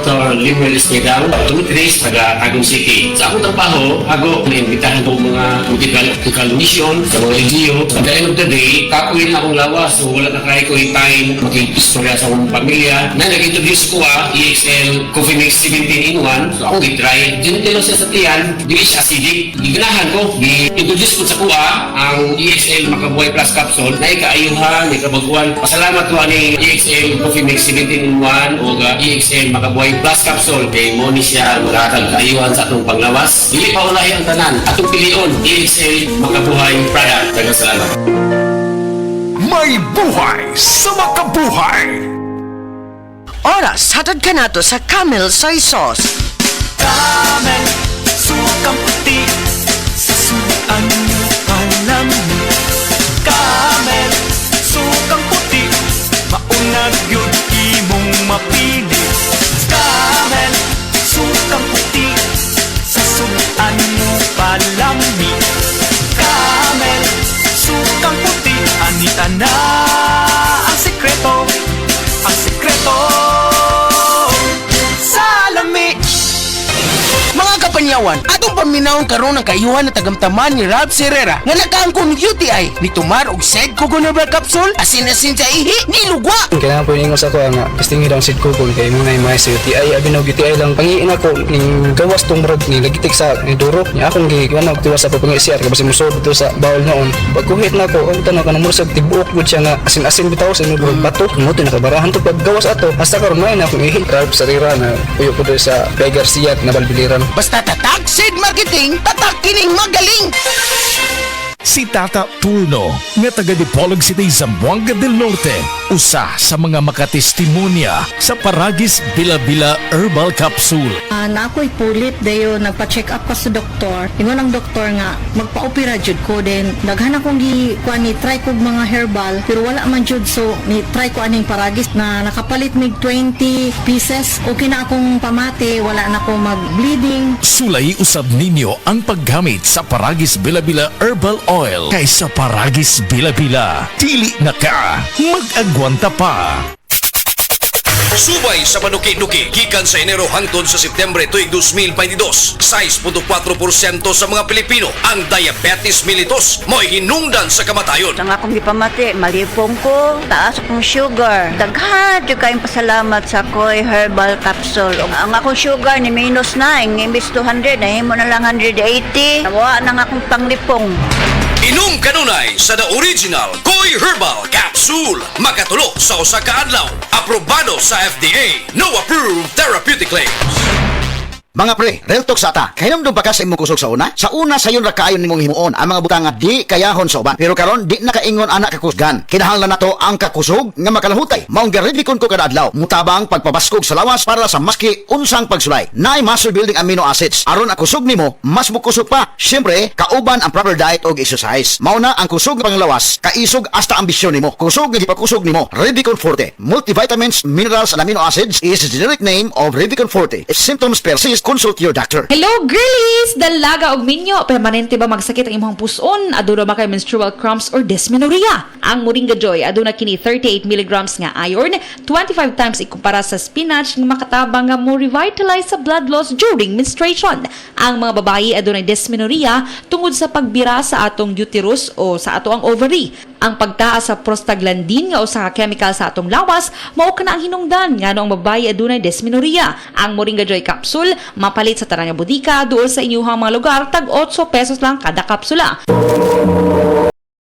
Dr. Limuel Esmedal, 2 days, taga Tagum City. Sa akong trabaho, ako naimbitahan ko mga medical mission sa mga LGU. At the end of the day, kakuin na akong lawas. So wala na kaya ko yung time mag-istorya sa akong pamilya. Na nag-introduce ko EXL Coffee Mix 17 in 1. So ako gitry. Diyan siya sa tiyan, di siya acidic. Giganahan ko, i-introduce ko sa kuha ang EXL Makabuhay Plus Capsule na ikaayuhan, ikabaguan. Pasalamat ko ani EXL Coffee Mix 17 in 1 o EXL Makabuhay Plus Capsule. Kay mo ni siya magatag kaayuhan sa atong panglawas. Dili pa ulahi ang tanan. Atong pilion, EXL Makabuhay product. Daghang salamat. May buhay sa makabuhay. Oras, hatad ka nato sa Camel Soy Sauce. Camel, sukang puti, sa suan mo palamig. Camel, sukang puti, maunag yun imong mapili. Camel, sukang puti, sa suan mo palamig. Camel, sukang puti, anita na ang sekreto, ang sekreto sa lami. Mga kapanyawan, atong paminawon karon ang kayuhan na tagamtaman ni Rab Serrera nga nakaangkon UTI ni tumar og sed kukunabra capsule asin-asin sa ihi ni lugwa. Kailangan po ingos ako nga testing daw sid kukul kay muna yung mga UTI abi og UTI lang pangiin ako ning gawas tong murag ni lagitik sa ni duro nya akong giwan og tiwas sa pagpangisiyar kasi musod dito sa bawal noon pagkuhit na ako ang tanong kanang murag tibuok gud siya nga asin-asin bitaw sa imong bato muto nakabarahan to paggawas ato hasta karon may na akong ihi Rab Serrera na puyo ko sa Pay Garcia na Balbiliran. Basta tatak seed marketing, tatak kining magaling. Si Tata Turno, nga taga Dipolog City, Zamboanga del Norte, usa sa mga makatestimonya sa Paragis Bila-Bila Herbal Capsule. Na ako'y pulit dayo nagpa-check up ka sa doktor. Ingon ang doktor nga magpa-opera jud ko din. Daghan akong ni try kog mga herbal pero wala man jud so ni try ko aning Paragis na nakapalit mig 20 pieces. Okay na akong pamate, wala na ako mag-bleeding. Sulay usab ninyo ang paggamit sa Paragis Bila-Bila Herbal Oil kaysa Paragis Bila-Bila. Dili na ka mag-agwanta pa. Subay sa panuki-nuki gikan sa Enero hangtod sa Setyembre tuig 2022. 6.4% sa mga Pilipino ang diabetes mellitus mo'y hinungdan sa kamatayon. Ang akong gipamati, malipong ko, taas akong sugar. Daghan jud kayong pasalamat sa Koy Herbal Capsule. Ang akong sugar ni minus na, imbis 200, nahimo na lang 180. Nawa nang akong panglipong. Inom kanunay sa The Original Koy Herbal Capsule. Makatulo sa usa ka adlaw. Aprobado sa FDA. No approved therapeutic claims. Mga pre, real talk sa ata. Kahinomdom ba ka sa imong kusog sa una? Sa una sayon ra kaayon nimong himuon ang mga butang nga di kayahon sa uban. Pero karon di nakaingon anak kakusgan. Kinahanglan nato ang kakusog nga makalahutay. Maong giredikon ko kada adlaw. Mutabang pagpabaskog sa lawas para sa maski unsang pagsulay. Naay muscle building amino acids. Aron ang kusog nimo mas mukusog pa. Syempre, kauban ang proper diet og exercise. Mao na ang kusog nga panglawas, kaisog hasta ambisyon nimo. Kusog nga gipakusog nimo, Redicon Forte. Multivitamins, minerals and amino acids is the generic name of Redicon Forte. If symptoms persist, consult your doctor. Hello, girlies! Dalaga og minyo. Permanente ba magsakit ang imong puson? Aduna ba kay menstrual cramps or dysmenorrhea? Ang Moringa Joy, aduna kini 38 mg nga iron, 25 times ikumpara sa spinach nga makatabang nga mo revitalize sa blood loss during menstruation. Ang mga babayi aduna dysmenorrhea tungod sa pagbira sa atong uterus o sa ato ang ovary. Ang pagtaas sa prostaglandin nga usa ka chemical sa atong lawas mao kana ang hinungdan ngano ang babayi adunay dysmenorrhea. Ang Moringa Joy capsule mapalit sa tarang nga bodika duol sa inyong mga lugar tag 8 pesos lang kada kapsula.